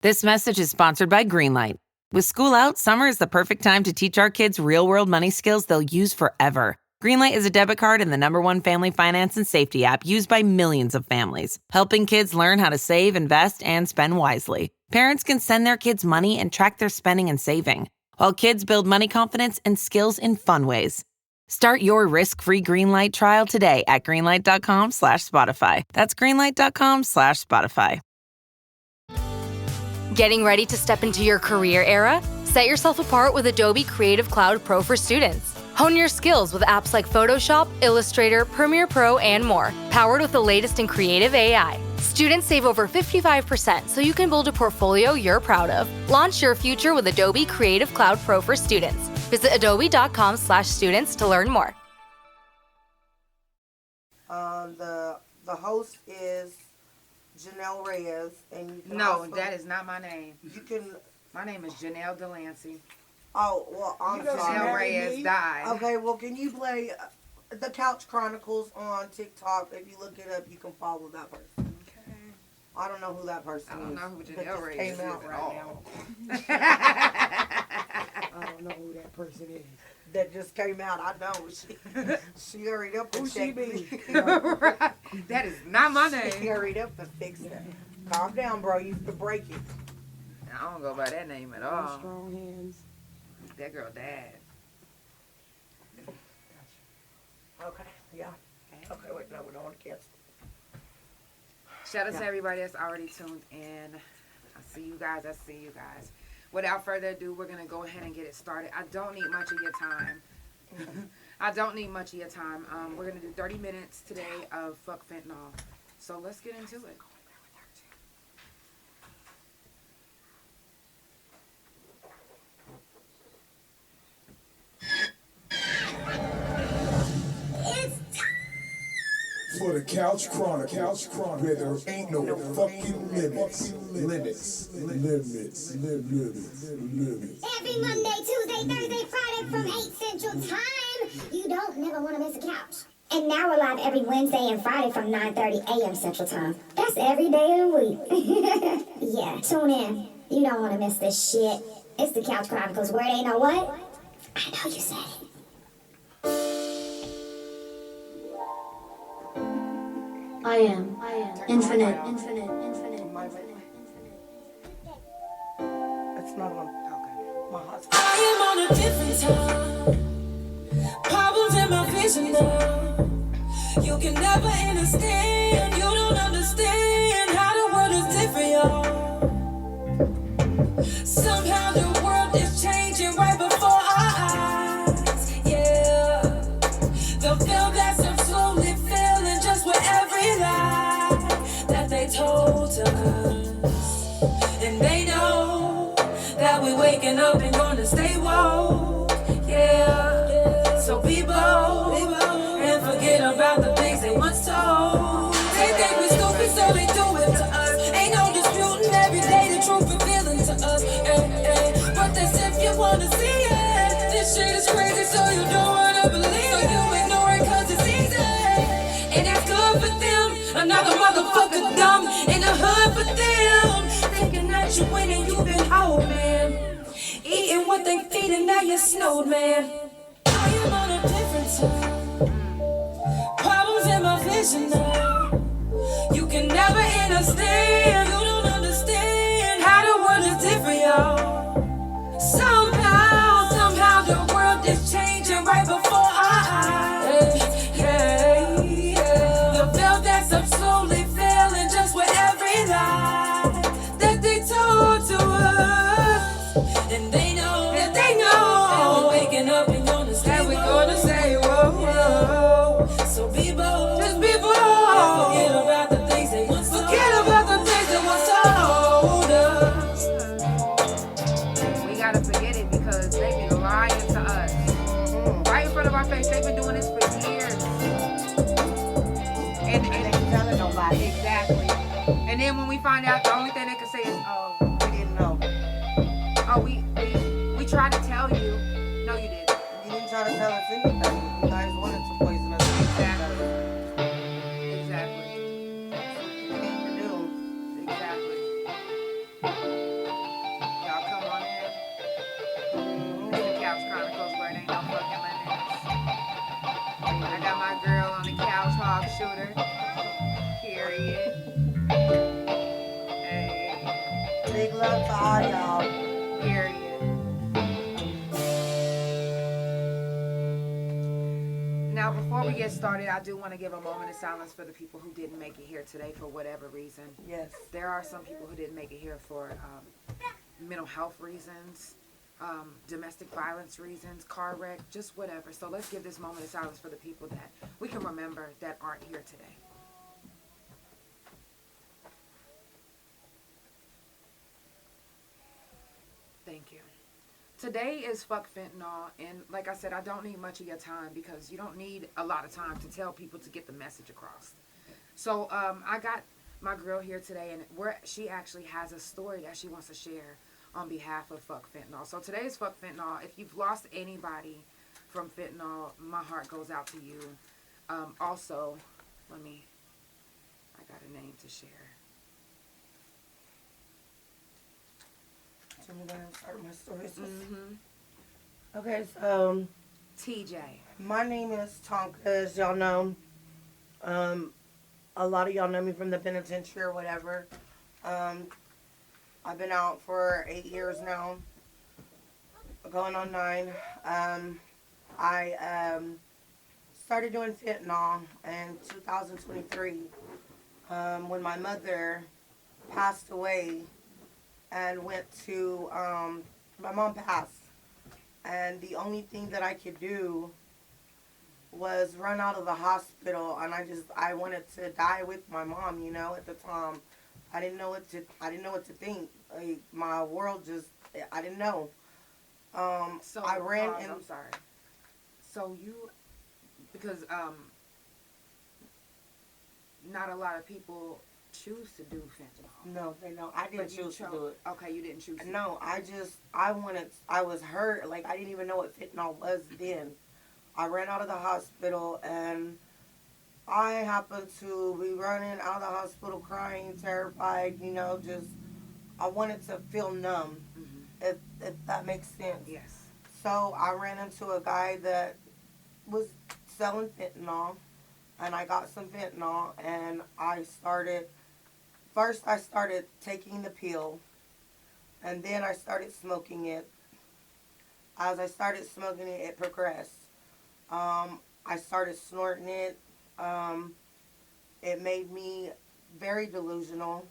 This message is sponsored by Greenlight. With school out, summer is the perfect time to teach our kids real-world money skills they'll use forever. Greenlight is a debit card and the #1 family finance and safety app used by millions of families, helping kids learn how to save, invest, and spend wisely. Parents can send their kids money and track their spending and saving, while kids build money confidence and skills in fun ways. Start your risk-free Greenlight trial today at greenlight.com/Spotify. That's greenlight.com/Spotify. Getting ready to step into your career era? Set yourself apart with Adobe Creative Cloud Pro for students. Hone your skills with apps like Photoshop, Illustrator, Premiere Pro, and more, powered with the latest in creative AI. Students save over 55% so you can build a portfolio you're proud of. Launch your future with Adobe Creative Cloud Pro for students. Visit adobe.com/students to learn more. The host is Janelle Reyes, and you can No, also, that is not my name. You can. My name is Janelle Delancey. Oh well, I'm sorry. Janelle Reyes died. Okay, well, can you play the Couch Chronicles on TikTok? If you look it up, you can follow that person. Okay. I don't know who that person is. I don't know who that Janelle just Reyes came is out at right all. now. I don't know who that person is. That just came out. I know. She hurried up and checked me. Right. That is not my She name. hurried up and fixed it. Calm down, bro. You could break it. I don't go by that name at all. Strong hands. That girl died. Okay, yeah. Okay, wait, no, we don't want to cancel. Shout out to everybody that's already tuned in. I see you guys. Without further ado, we're going to go ahead and get it started. I don't need much of your time. We're going to do 30 minutes today of Fuck Fentanyl. So let's get into it. For the Couch Chronicles, where there ain't no fucking limits. Every Monday, Tuesday, Thursday, Friday from 8 Central Time. You don't never want to miss a couch. And now we're live every Wednesday and Friday from 9:30 a.m. Central Time. That's every day of the week. Yeah, tune in. You don't want to miss this shit. It's the Couch Chronicles, where it ain't no what? I know you said it. I am infinite. That's not on. My husband. I am on a different time. Problems in my vision now. You can never understand. You don't understand how the world is different, y'all. Somehow the world is changing right before our eyes. Yeah. The film that's I'm slowly failing just with every lie that they told to us. And they know that we're waking up and gonna stay woke. Yeah. So be bold and forget about the things they once told. They think we're stupid, so they do it to us. Ain't no disputing every day the truth revealing to us. But that's if you wanna see it. This shit is crazy, so you don't wanna believe it. So you ignore it 'cause it's easy. And that's good for them. Another motherfucker dumb in the hood for them. Thinking that you winning, you been old, man. Eating what they feeding, now you snowed, man. I am on a different time. Problems in my vision now. You can never understand. You don't understand how the world is different, y'all. Somehow the world is changing right before our eyes. Hey. The veil that's up slowly failing just with every lie that they told to us. And they know that we're waking up and gonna stay. We're gonna say, whoa, whoa. So be bold. Just be bold. And forget about the things they once told us. We gotta forget it because they've been lying to us. Right in front of our face. They've been doing this for years. And They ain't telling nobody. exactly. And then when we find out, the only thing they can say is, oh, We didn't know. we tried to tell you. No, you didn't. You didn't try to tell us anything. You guys wanted to poison us. Exactly. That's what you came to do. Exactly. Big love to all y'all. Period. Now, before we get started, I do want to give a moment of silence for the people who didn't make it here today for whatever reason. Yes. There are some people who didn't make it here for mental health reasons, domestic violence reasons, car wreck, just whatever. So let's give this moment of silence for the people that we can remember that aren't here today. Thank you. Today is Fuck Fentanyl, and like I said, I don't need much of your time because you don't need a lot of time to tell people to get the message across. So I got my girl here today, and she actually has a story that she wants to share on behalf of Fuck Fentanyl. So today is Fuck Fentanyl. If you've lost anybody from fentanyl, my heart goes out to you. Also, I got a name to share. I'm going to start my story. Mm-hmm. Okay, so TJ. my name is Tonka, as y'all know. A lot of y'all know me from the penitentiary or whatever. I've been out for 8 years now, going on 9. I started doing fentanyl in 2023 when my mother passed away and went to, my mom passed. And the only thing that I could do was run out of the hospital, and I wanted to die with my mom, you know, at the time. I didn't know what to think. Like, my world just, I didn't know. So I ran in. I'm sorry. So you, because not a lot of people choose to do fentanyl. No, they know. I didn't choose to do it. Okay, you didn't choose to No, I was hurt. Like, I didn't even know what fentanyl was then. I ran out of the hospital, and I happened to be running out of the hospital crying, terrified, you know, just, I wanted to feel numb, if that makes sense. Yes. So I ran into a guy that was selling fentanyl, and I got some fentanyl, and first I started taking the pill, and then I started smoking it. As I started smoking it, it progressed. I started snorting it. It made me very delusional.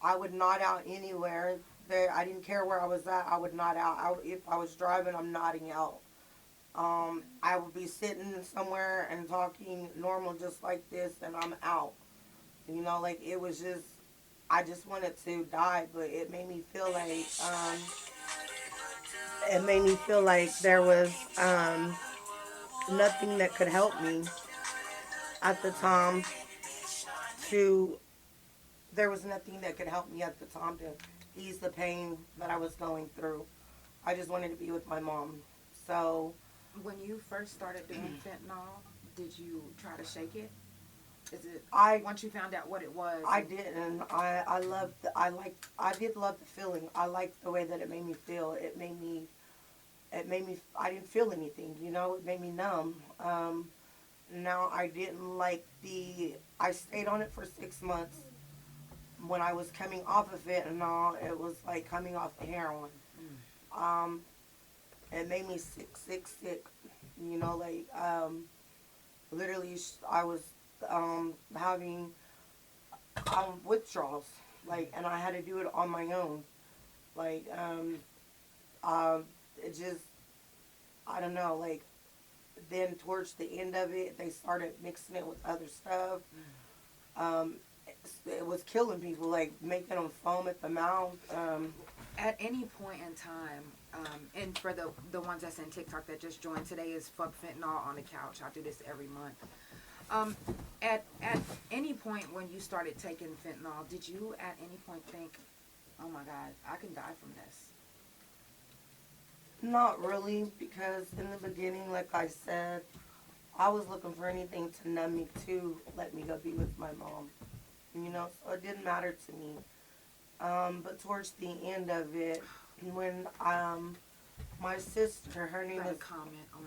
I would nod out anywhere. I didn't care where I was at. I would nod out. If I was driving, I'm nodding out. I would be sitting somewhere and talking normal just like this, and I'm out. You know, like, it was just, I just wanted to die, but it made me feel like, there was nothing that could help me at the time there was nothing that could help me at the time to ease the pain that I was going through. I just wanted to be with my mom. So when you first started doing fentanyl, did you try to shake it? Is it once you found out what it was? I didn't. I did love the feeling. I liked the way that it made me feel. It made me I didn't feel anything, you know, it made me numb. Now I didn't like I stayed on it for 6 months. When I was coming off of it and all, it was like coming off the heroin. It made me sick, you know, like, literally I was, having, withdrawals, like, and I had to do it on my own. Like, it just, I don't know, like, then towards the end of it, they started mixing it with other stuff. It was killing people, like, making them foam at the mouth. At any point in time, and for the ones that's in TikTok that just joined, today is Fuck Fentanyl on the Couch. I do this every month. At any point when you started taking fentanyl, did you at any point think, oh my God, I can die from this? Not really, because in the beginning, like I said, I was looking for anything to numb me to let me go be with my mom. You know, so it didn't matter to me. But towards the end of it, when my sister, her name is... comment on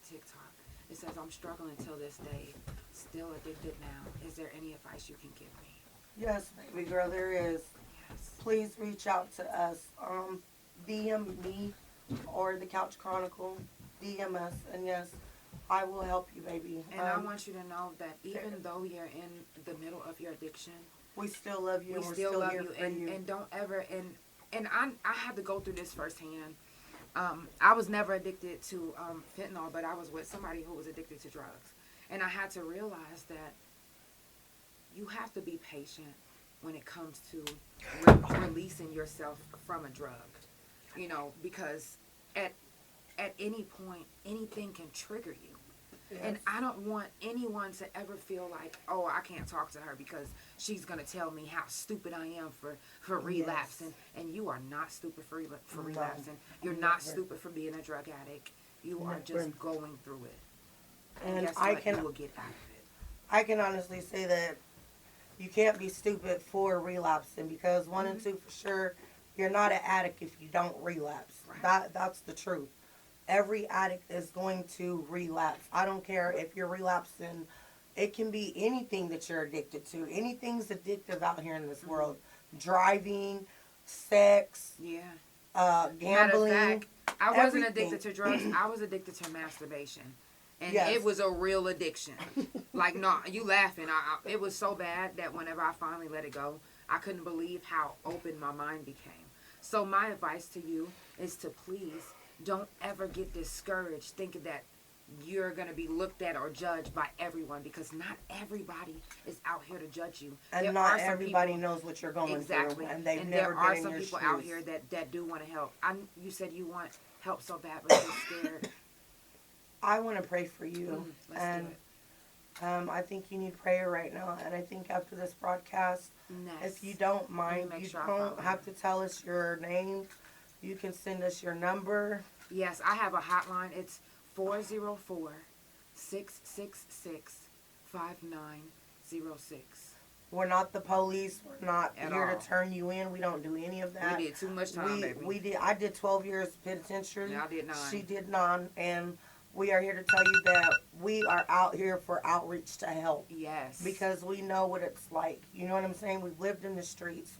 TikTok. It says, I'm struggling till this day, still addicted now. Is there any advice you can give me? Yes, baby girl, there is. Yes. please reach out to us. DM me or the Couch Chronicle. DM us, and yes, I will help you, baby. And I want you to know that even though you're in the middle of your addiction, we still love you. We and we're still love here you, for you. And don't ever and I had to go through this firsthand. I was never addicted to fentanyl, but I was with somebody who was addicted to drugs, and I had to realize that you have to be patient when it comes to releasing yourself from a drug, you know, because at any point, anything can trigger you. Yes. And I don't want anyone to ever feel like, oh, I can't talk to her because she's going to tell me how stupid I am for relapsing. Yes. And you are not stupid for relapsing. You're not stupid for being a drug addict. You are just going through it. And guess what? You will get out of it. I can honestly say that you can't be stupid for relapsing, because one and two for sure, you're not an addict if you don't relapse. Right. That's the truth. Every addict is going to relapse. I don't care if you're relapsing. It can be anything that you're addicted to. Anything's addictive out here in this world. Driving, sex, gambling. Matter of fact, I wasn't addicted to drugs. I was addicted to masturbation. And it was a real addiction. Like, no, you laughing. It was so bad that whenever I finally let it go, I couldn't believe how open my mind became. So my advice to you is to please don't ever get discouraged thinking that you're going to be looked at or judged by everyone, because not everybody is out here to judge you. And not everybody knows what you're going through. And they've never been in your shoes. There are some people out here that do want to help. You said you want help so bad, but you're scared. I want to pray for you. And I think you need prayer right now. And I think after this broadcast, if you don't mind, you don't have to tell us your name. You can send us your number. Yes, I have a hotline. It's 404-666-5906. We're not the police. We're not here to turn you in. We don't do any of that. We did too much time, baby. I did 12 years penitentiary. Yeah, I did 9. She did 9. And we are here to tell you that we are out here for outreach to help. Yes. Because we know what it's like. You know what I'm saying? We've lived in the streets.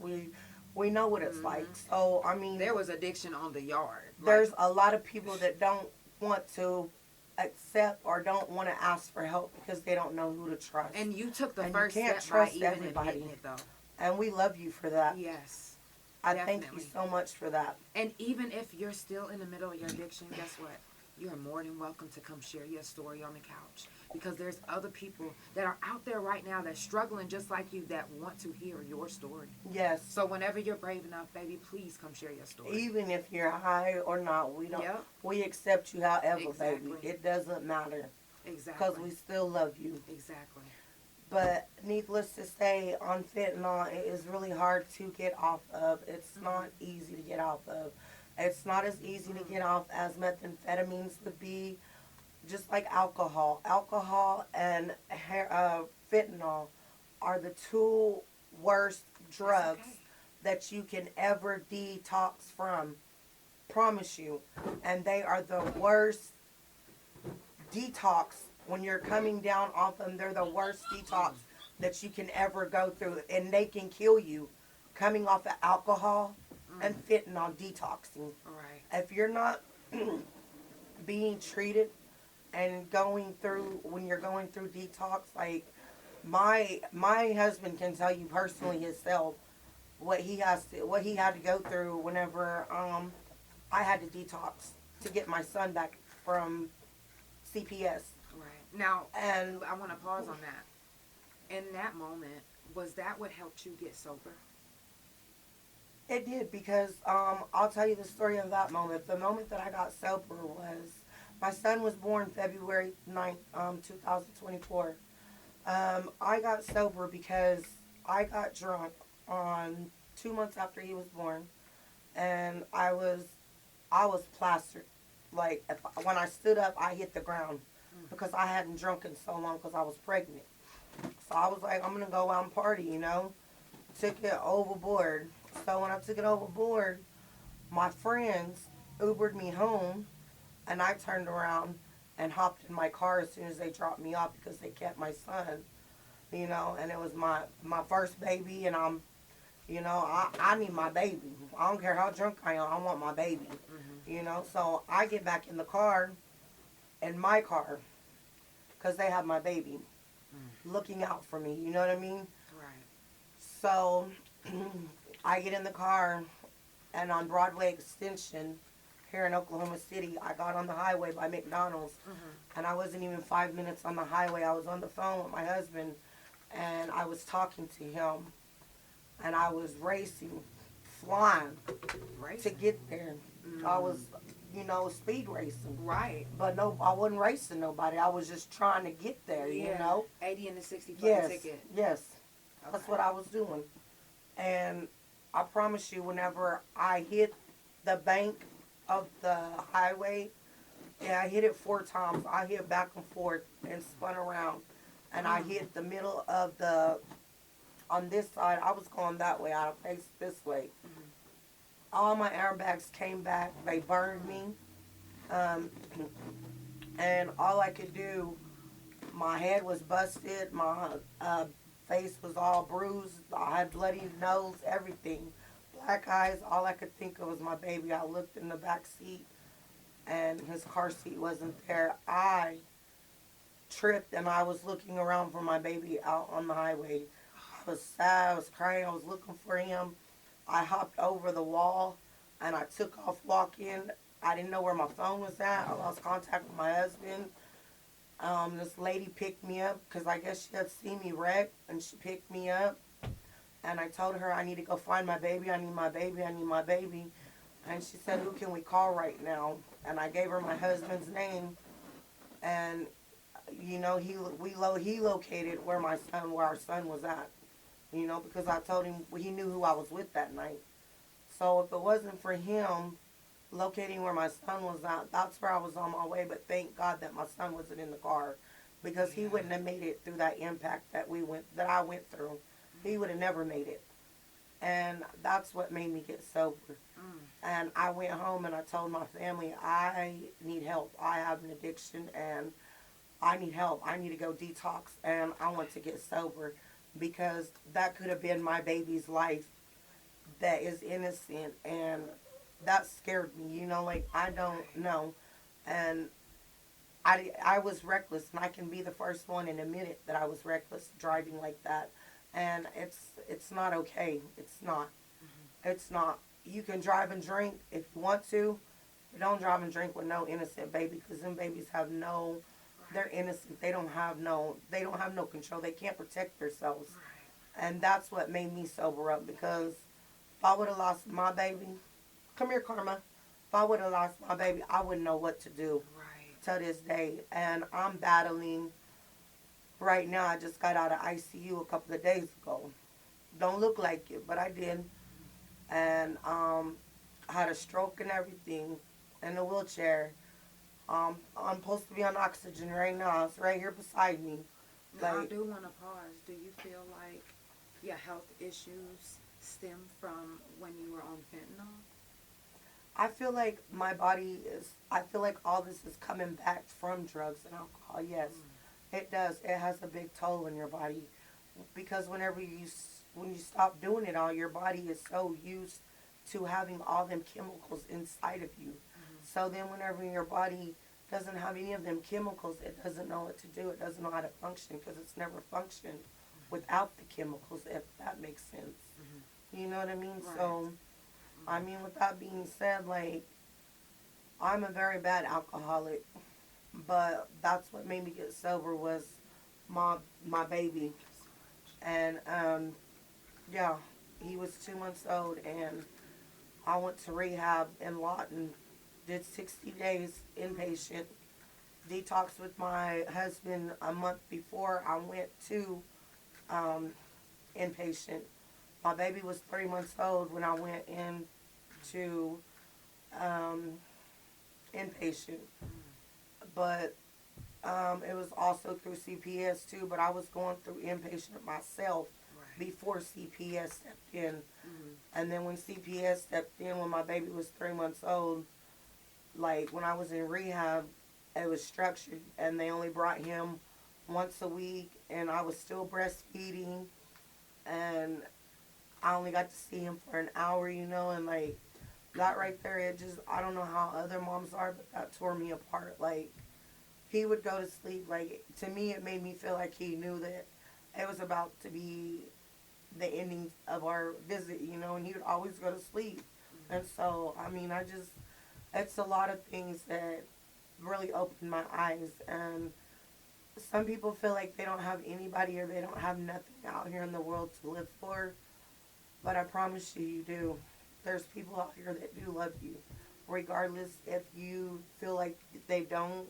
We know what it's like. So, I mean, there was addiction on the yard. There's a lot of people that don't want to accept or don't want to ask for help because they don't know who to trust. And you took the first step. You can't trust everybody. It, though. And we love you for that. Yes. I thank you so much for that. And even if you're still in the middle of your addiction, guess what? You are more than welcome to come share your story on the couch, because there's other people that are out there right now that's struggling just like you that want to hear your story. Yes. So whenever you're brave enough, baby, please come share your story. Even if you're high or not, we don't. Yep. We accept you however, baby. It doesn't matter. Exactly. Because we still love you. Exactly. But needless to say, on fentanyl, it is really hard to get off of. It's not easy to get off of. It's not as easy to get off as methamphetamines would be, just like alcohol. Alcohol and fentanyl are the 2 worst drugs that you can ever detox from. Promise you. And they are the worst detox. When you're coming down off them, they're the worst detox that you can ever go through. And they can kill you coming off of alcohol and fentanyl detoxing. Right. If you're not being treated and when you're going through detox, like my husband can tell you personally himself what he had to go through whenever I had to detox to get my son back from CPS. Right. Now, and I want to pause on that. In that moment, was that what helped you get sober? It did, because I'll tell you the story of that moment. The moment that I got sober was, my son was born February 9th, 2024. I got sober because I got drunk on 2 months after he was born, and I was plastered. Like, when I stood up, I hit the ground because I hadn't drunk in so long because I was pregnant. So I was like, I'm going to go out and party, you know. Took it overboard. So when I took it overboard, my friends Ubered me home, and I turned around and hopped in my car as soon as they dropped me off because they kept my son, you know, and it was my first baby, and I'm You know, I need my baby. I don't care how drunk I am. I want my baby. You know, so I get back in the car, in my car, because they have my baby looking out for me. You know what I mean? Right. So I get in the car, and on Broadway Extension here in Oklahoma City, I got on the highway by McDonald's, and I wasn't even 5 minutes on the highway. I was on the phone with my husband, and I was talking to him, and I was racing, flying to get there. I was, you know, speed racing. Right. But no, I wasn't racing nobody. I was just trying to get there, you know? 80 and the 60 for Yes, the ticket. yes. That's Okay. what I was doing. And I promise you, whenever I hit the bank of the highway, yeah, I hit it 4 times. I hit back and forth and spun around. And I hit the middle of the, on this side, I was going that way. I faced this way. All my airbags came back. They burned me. And all I could do, my head was busted. My face was all bruised. I had bloody nose, everything. Black eyes. All I could think of was my baby. I looked in the back seat, and his car seat wasn't there. I tripped, and I was looking around for my baby out on the highway. I was sad. I was crying. I was looking for him. I hopped over the wall, and I took off walking. I didn't know where my phone was at. I lost contact with my husband. This lady picked me up because I guess she had seen me wreck, and she picked me up. And I told her I need to go find my baby. I need my baby. I need my baby. And she said, who can we call right now? And I gave her my husband's name. And, you know, he located where our son was at. You know, because I told him he knew who I was with that night. So if it wasn't for him locating where my son was at, that's where I was on my way. But thank God that my son wasn't in the car, because he wouldn't have made it through that impact that I went through. He would have never made it. And that's what made me get sober. And I went home and I told my family, I need help. I have an addiction and I need help. I need to go detox and I want to get sober, because that could have been my baby's life that is innocent, and that scared me, you know, like, I don't know. And I was reckless, and I can be the first one in a minute that I was reckless driving like that. And it's not okay. It's not. It's not. You can drive and drink if you want to, but don't drive and drink with no innocent baby, because them babies have no, they're innocent. They don't have no control. They can't protect themselves. And that's what made me sober up, because if I would have lost my baby, come here, Karma. If I would have lost my baby, I wouldn't know what to do to this day. And I'm battling right now. I just got out of ICU a couple of days ago. Don't look like it, but I did. And I had a stroke and everything, in a wheelchair. I'm supposed to be on oxygen right now. It's right here beside me. Now, I do want to pause. Do you feel like your health issues stem from when you were on fentanyl? I feel like my body I feel like all this is coming back from drugs and alcohol. Yes, it does. It has a big toll on your body, because when you stop doing it all, your body is so used to having all them chemicals inside of you. So then whenever your body doesn't have any of them chemicals, it doesn't know what to do. It doesn't know how to function, because it's never functioned without the chemicals, if that makes sense. You know what I mean? Right. So, I mean, with that being said, like, I'm a very bad alcoholic, but that's what made me get sober was my baby. And, yeah, he was 2 months old, and I went to rehab in Lawton, did 60 days inpatient, detoxed with my husband a month before I went to inpatient. My baby was 3 months old when I went into inpatient, but it was also through CPS too, but I was going through inpatient myself before CPS stepped in. And then when CPS stepped in, when my baby was 3 months old, like when I was in rehab, it was structured, and they only brought him once a week, and I was still breastfeeding, and I only got to see him for an hour, you know, and like that right there, it just, I don't know how other moms are, but that tore me apart. Like, he would go to sleep. Like, to me, it made me feel like he knew that it was about to be the ending of our visit, you know, and he would always go to sleep. And so, I mean, it's a lot of things that really opened my eyes. And some people feel like they don't have anybody or they don't have nothing out here in the world to live for. But I promise you, you do. There's people out here that do love you. Regardless if you feel like they don't,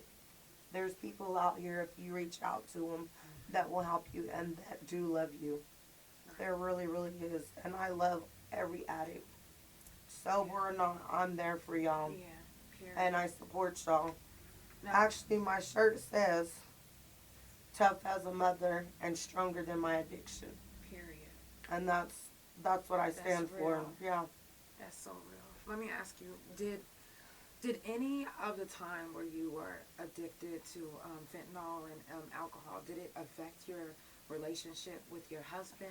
there's people out here, if you reach out to them, that will help you and that do love you. There really, really is. And I love every addict. Sober or not, I'm there for y'all. Yeah, period. And I support y'all. Now, Actually, my shirt says, tough as a mother and stronger than my addiction. period. And that's what I stand for. real. Yeah. That's so real. Let me ask you, did any of the time where you were addicted to fentanyl and alcohol, did it affect your relationship with your husband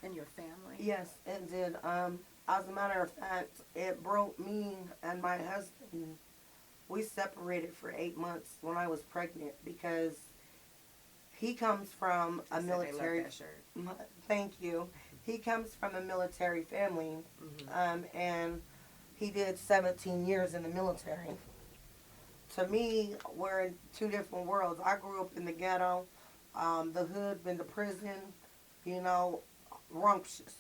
and your family? Yes, it did. As a matter of fact, it broke me and my husband. We separated for 8 months when I was pregnant because he comes from a military. They love that shirt. Thank you. He comes from a military family, and he did 17 years in the military. To me, we're in two different worlds. I grew up in the ghetto, the hood, been to prison, you know, rumptious.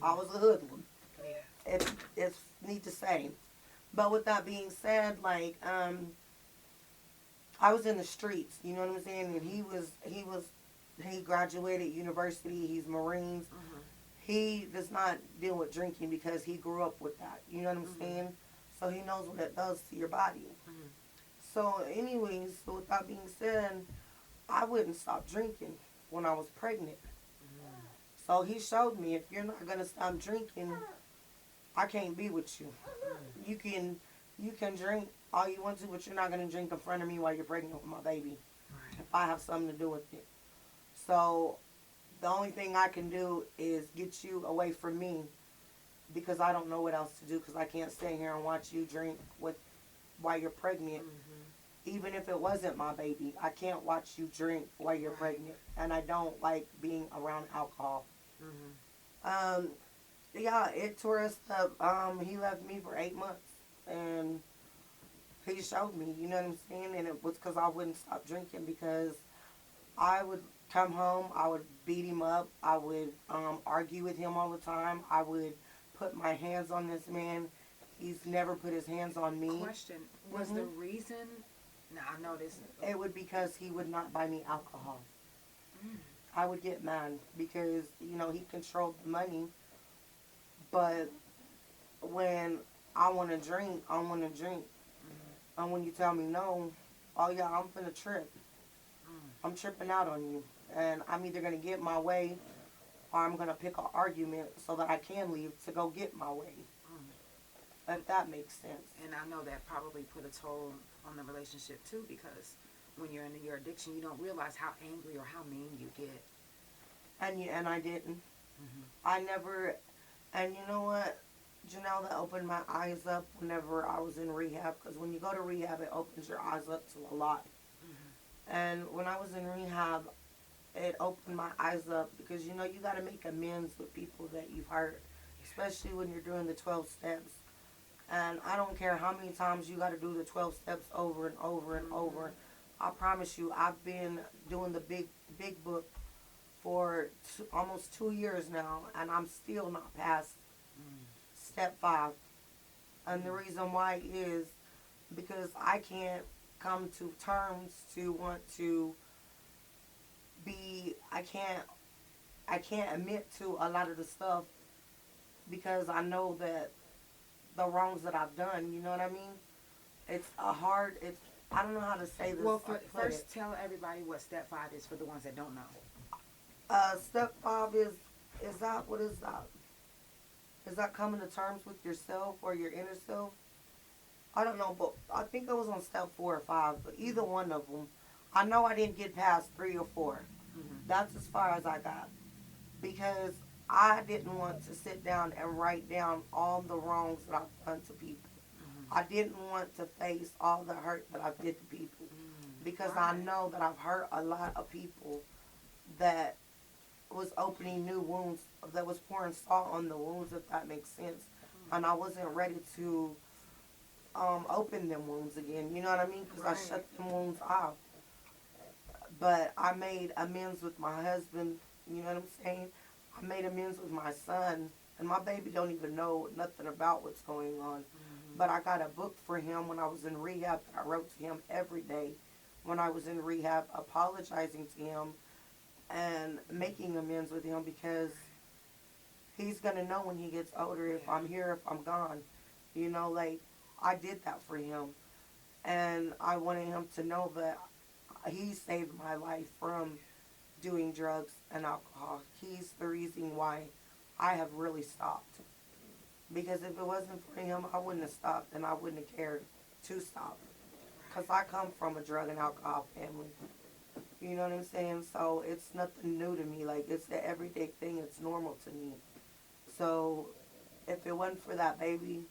I was a hoodlum. Yeah. It's neat to say. But with that being said, like, I was in the streets, you know what I'm saying? And he graduated university, he's Marines. He does not deal with drinking because he grew up with that, you know what I'm saying? So he knows what it does to your body. So anyways, so with that being said, I wouldn't stop drinking when I was pregnant. So he showed me, if you're not going to stop drinking, I can't be with you. You can drink all you want to, but you're not going to drink in front of me while you're pregnant with my baby. If I have something to do with it. So the only thing I can do is get you away from me because I don't know what else to do because I can't stay here and watch you drink while you're pregnant. Even if it wasn't my baby, I can't watch you drink while you're pregnant. And I don't like being around alcohol. Yeah, it tore us up. He left me for 8 months. And he showed me, you know what I'm saying? And it was because I wouldn't stop drinking because I would come home, I would beat him up, I would argue with him all the time, I would put my hands on this man. He's never put his hands on me. Question, was the reason, now I know this. It would because he would not buy me alcohol. I would get mad because, you know, he controlled the money. But when I want to drink, I want to drink. And when you tell me no, oh yeah, I'm finna trip. I'm tripping out on you. And I'm either going to get my way or I'm going to pick an argument so that I can leave to go get my way. If that makes sense. And I know that probably put a toll on the relationship too because when you're in your addiction, you don't realize how angry or how mean you get. And I didn't. I never, and you know what? Janelle, that opened my eyes up whenever I was in rehab. Because when you go to rehab, it opens your eyes up to a lot. And when I was in rehab, it opened my eyes up because, you know, you got to make amends with people that you've hurt, especially when you're doing the 12 steps. And I don't care how many times you got to do the 12 steps over and over and over. I promise you, I've been doing the big book for almost 2 years now, and I'm still not past step 5. And the reason why is because I can't come to terms to want to be, I can't admit to a lot of the stuff because I know that the wrongs that I've done, you know what I mean? I don't know how to say this. Well, first tell everybody what step 5 is for the ones that don't know. Step 5 is that, what is that? Is that coming to terms with yourself or your inner self? I don't know, but I think I was on step 4 or 5, but either one of them. I know I didn't get past 3 or 4. That's as far as I got. Because I didn't want to sit down and write down all the wrongs that I've done to people. I didn't want to face all the hurt that I did to people because I know that I've hurt a lot of people that was opening new wounds, that was pouring salt on the wounds, if that makes sense. And I wasn't ready to open them wounds again, you know what I mean? Because I shut them wounds off. But I made amends with my husband, you know what I'm saying? I made amends with my son, and my baby don't even know nothing about what's going on. But I got a book for him when I was in rehab that I wrote to him every day when I was in rehab, apologizing to him and making amends with him because he's going to know when he gets older if I'm here, if I'm gone. You know, like, I did that for him. And I wanted him to know that he saved my life from doing drugs and alcohol. He's the reason why I have really stopped. Because if it wasn't for him, I wouldn't have stopped, and I wouldn't have cared to stop. Because I come from a drug and alcohol family. You know what I'm saying? So it's nothing new to me. Like, it's the everyday thing. It's normal to me. So if it wasn't for that baby,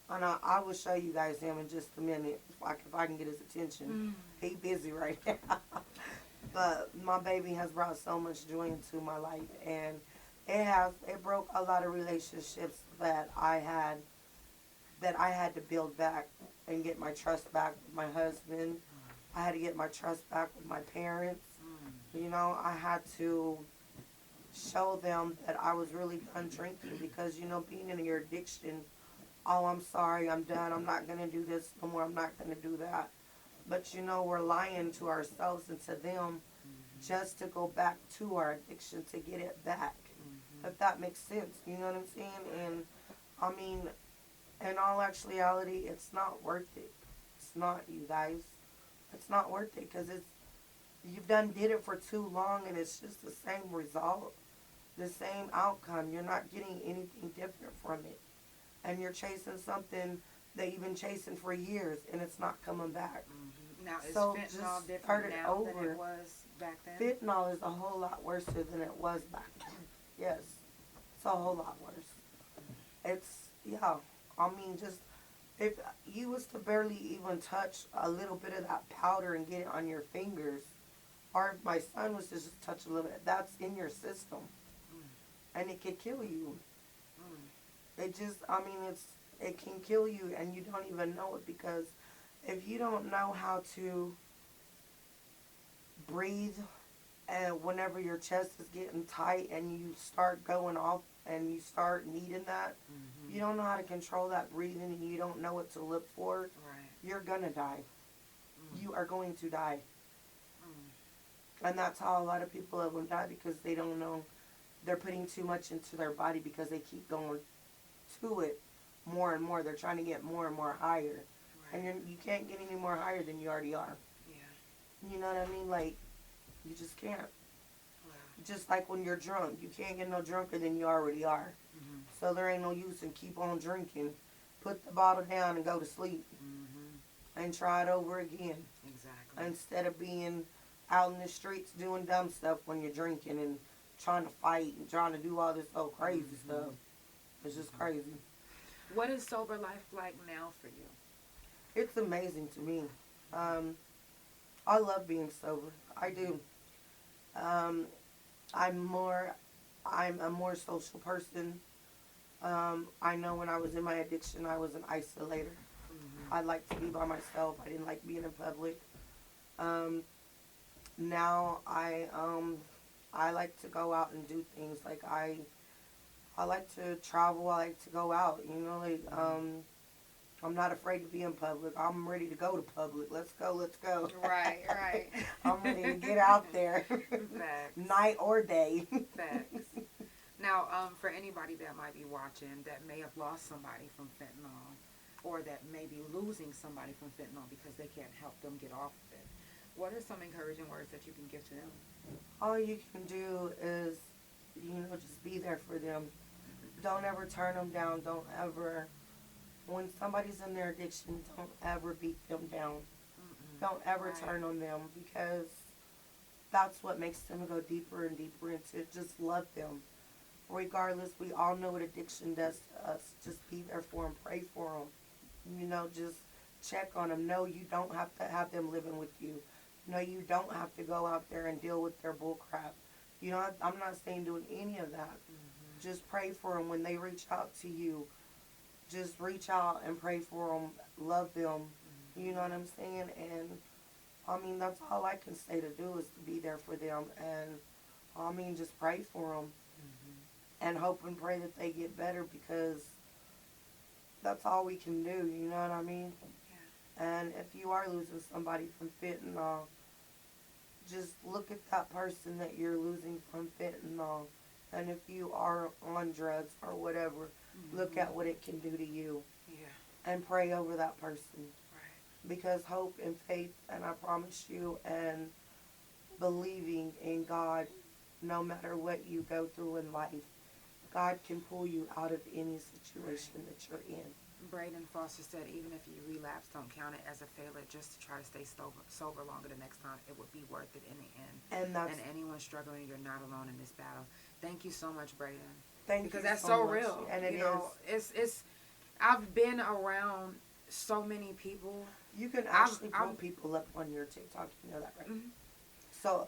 and I will show you guys him in just a minute, if I can get his attention. He busy right now. But my baby has brought so much joy into my life, and it broke a lot of relationships that I had to build back and get my trust back with my husband. I had to get my trust back with my parents. You know, I had to show them that I was really done drinking because, you know, being in your addiction, oh, I'm sorry, I'm done, I'm not going to do this no more, I'm not going to do that. But, you know, we're lying to ourselves and to them just to go back to our addiction to get it back. If that makes sense, you know what I'm saying? And, I mean, in all actuality, it's not worth it. It's not, you guys. It's not worth it because you've did it for too long and it's just the same result, the same outcome. You're not getting anything different from it. And you're chasing something that you've been chasing for years and it's not coming back. Now, is so fentanyl just different now over. than it was back then? Fentanyl is a whole lot worse than it was back then. Yes. It's a whole lot worse. It's, yeah. I mean, just, if you was to barely even touch a little bit of that powder and get it on your fingers, or if my son was to just touch a little bit, that's in your system. And it could kill you. It just, I mean, it can kill you and you don't even know it because if you don't know how to breathe and whenever your chest is getting tight and you start going off and you start needing that, you don't know how to control that breathing and you don't know what to look for, you're going to die. You are going to die. And that's how a lot of people have die because they don't know. They're putting too much into their body because they keep going to it more and more. They're trying to get more and more higher. And you can't get any more higher than you already are. Yeah. You know what I mean? Like, you just can't. Just like when you're drunk. You can't get no drunker than you already are. So there ain't no use in keep on drinking. Put the bottle down and go to sleep. And try it over again. Exactly. Instead of being out in the streets doing dumb stuff when you're drinking and trying to fight and trying to do all this old crazy stuff. It's just crazy. What is sober life like now for you? It's amazing to me. I love being sober. I do. I'm a more social person. I know when I was in my addiction, I was an isolator. I liked to be by myself. I didn't like being in public. Now I like to go out and do things. Like I like to travel. I like to go out. You know, like I'm not afraid to be in public. I'm ready to go to public. Let's go. Let's go. Right, right. I'm ready to get out there. Facts. Night or day. Facts. Now, for anybody that might be watching that may have lost somebody from fentanyl or that may be losing somebody from fentanyl because they can't help them get off of it, what are some encouraging words that you can give to them? All you can do is, just be there for them. Don't ever turn them down. Don't ever, when somebody's in their addiction, don't ever beat them down. Don't ever turn on them because that's what makes them go deeper and deeper into it. Just love them. regardless, we all know what addiction does to us. Just be there for them, pray for them. You know, just check on them. No, you don't have to have them living with you. No, you don't have to go out there and deal with their bull crap. You know, I'm not saying doing any of that. Just pray for them when they reach out to you. Just reach out and pray for them. Love them. You know what I'm saying? And, I mean, that's all I can say to do is to be there for them. And, I mean, just pray for them. And hope and pray that they get better, because that's all we can do. You know what I mean? Yeah. And if you are losing somebody from fentanyl, just look at that person that you're losing from fentanyl. And if you are on drugs or whatever, look at what it can do to you. Yeah. And pray over that person. Right. Because hope and faith, and I promise you, and believing in God, no matter what you go through in life, God can pull you out of any situation that you're in. Braden Foster said, even if you relapse, don't count it as a failure. Just to try to stay sober longer the next time. It would be worth it in the end. And anyone struggling, you're not alone in this battle. Thank you so much, Braden. Thank you. Because that's so so much. real. And it's. I've been around so many people. You can actually pull people up on your TikTok. You know that, right? Mm-hmm. So,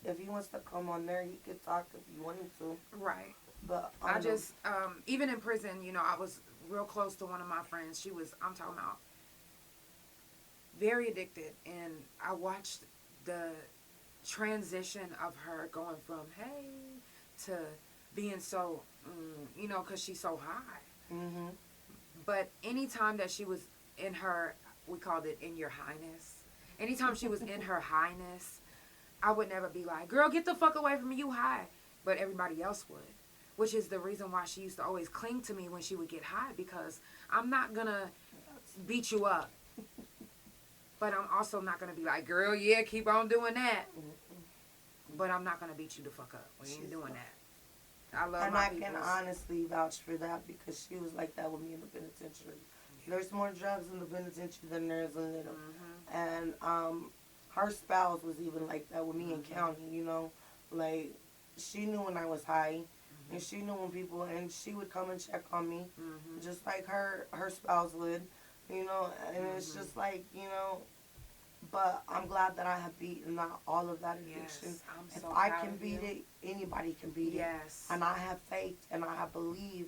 if he wants to come on there, he could talk if you want him to. Right. But I just, even in prison, you know, I was real close to one of my friends. I'm talking about, very addicted. And I watched the transition of her going from, hey, to being so, you know, because she's so high. Mm-hmm. But anytime that she was in her, we called it in your highness. Anytime she was in her highness, I would never be like, girl, get the fuck away from me, you high. But everybody else would. Which is the reason why she used to always cling to me when she would get high, because I'm not going to beat you up. But I'm also not going to be like, girl, yeah, keep on doing that. But I'm not going to beat you the fuck up. We ain't doing that. I love my people. And I can honestly vouch for that, because she was like that with me in the penitentiary. There's more drugs in the penitentiary than there is in Little. And her spouse was even like that with me in county, you know. Like, she knew when I was high. And she knew when people, and she would come and check on me, just like her spouse would, you know, and it's just like, you know, but I'm glad that I have beaten out all of that addiction. Yes, if I can beat it, anybody can beat it. And I have faith, and I have belief.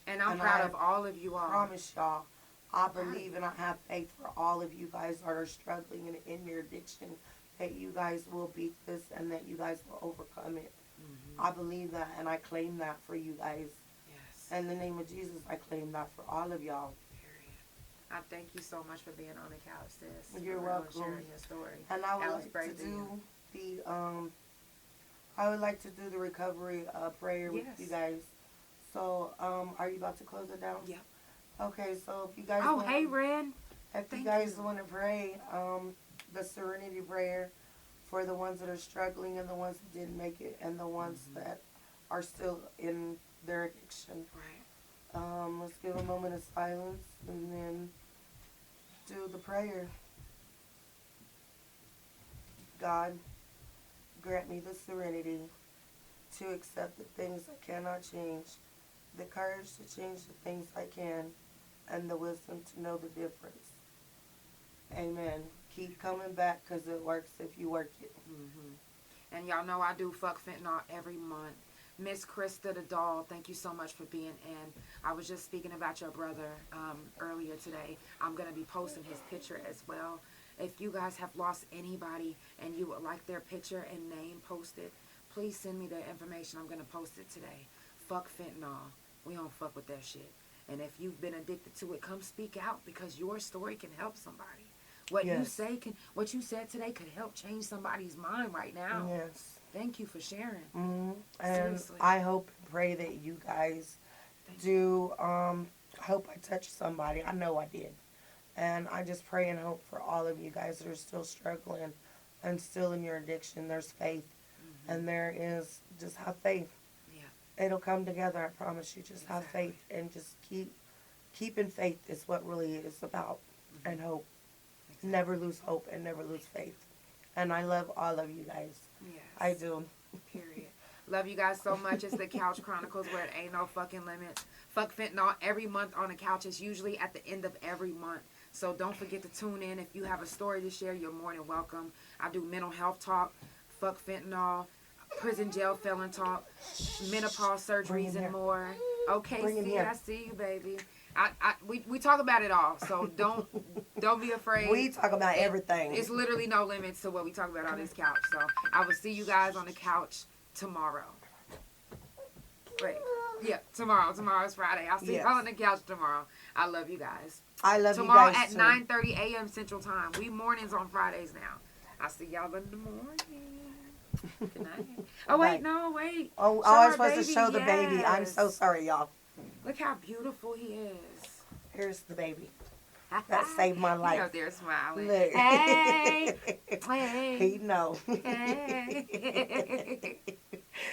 And I'm proud of all of you all. I promise y'all, I believe and I have faith for all of you guys that are struggling in your addiction, that you guys will beat this and that you guys will overcome it. I believe that, and I claim that for you guys. Yes. In the name of Jesus, I claim that for all of y'all. Period. I thank you so much for being on the couch, sis. You're welcome. Sharing your story. And I would like to do the recovery prayer with you guys. So, are you about to close it down? Yep. Okay, so if you guys hey, Ren. If you guys want to pray, the Serenity Prayer, for the ones that are struggling and the ones that didn't make it and the ones that are still in their addiction. Right. Let's give a moment of silence and then do the prayer. God, grant me the serenity to accept the things I cannot change, the courage to change the things I can, and the wisdom to know the difference. Amen. Keep coming back, because it works if you work it. And y'all know I do Fuck Fentanyl every month. Miss Krista the doll, thank you so much for being in. I was just speaking about your brother earlier today. I'm going to be posting his picture as well. If you guys have lost anybody and you would like their picture and name posted, please send me their information. I'm going to post it today. Fuck Fentanyl. We don't fuck with that shit. And if you've been addicted to it, come speak out, because your story can help somebody. What you said today could help change somebody's mind right now. Yes. Thank you for sharing. And seriously. I hope and pray that you guys hope I touched somebody. I know I did. And I just pray and hope for all of you guys that are still struggling and still in your addiction. There's faith. And there is, just have faith. Yeah. It'll come together, I promise you. Just have faith and just keep in faith is what really it is about. And hope. Never lose hope and never lose faith. And I love all of you guys. Yes. I do. Period. Love you guys so much. It's the Couch Chronicles where it ain't no fucking limits. Fuck fentanyl every month on the couch. It's usually at the end of every month. So don't forget to tune in. If you have a story to share, you're more than welcome. I do mental health talk, fuck fentanyl, prison jail felon talk, menopause surgeries and more. Okay, see, I see you, baby. We talk about it all, so don't be afraid. We talk about everything. It's literally no limits to what we talk about on this couch. So I will see you guys on the couch tomorrow. Wait, yeah, tomorrow. Tomorrow's Friday. I'll see y'all on the couch tomorrow. I love you guys. I love tomorrow you guys at 9:30 a.m. Central Time. We mornings on Fridays now. I'll see y'all in the morning. Good night. Oh wait, no, wait. Oh, I was supposed to show the baby. I'm so sorry, y'all. Look how beautiful he is. Here's the baby. That saved my life. He's out there smiling. Look. Hey, hey. He know. Hey.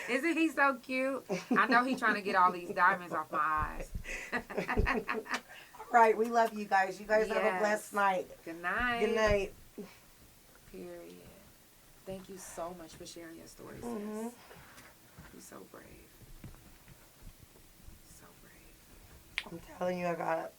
Isn't he so cute? I know he's trying to get all these diamonds off my eyes. All right, we love you guys. You guys have a blessed night. Good night. Good night. Period. Thank you so much for sharing your stories, sis. You're so brave. So brave. I'm telling you, I got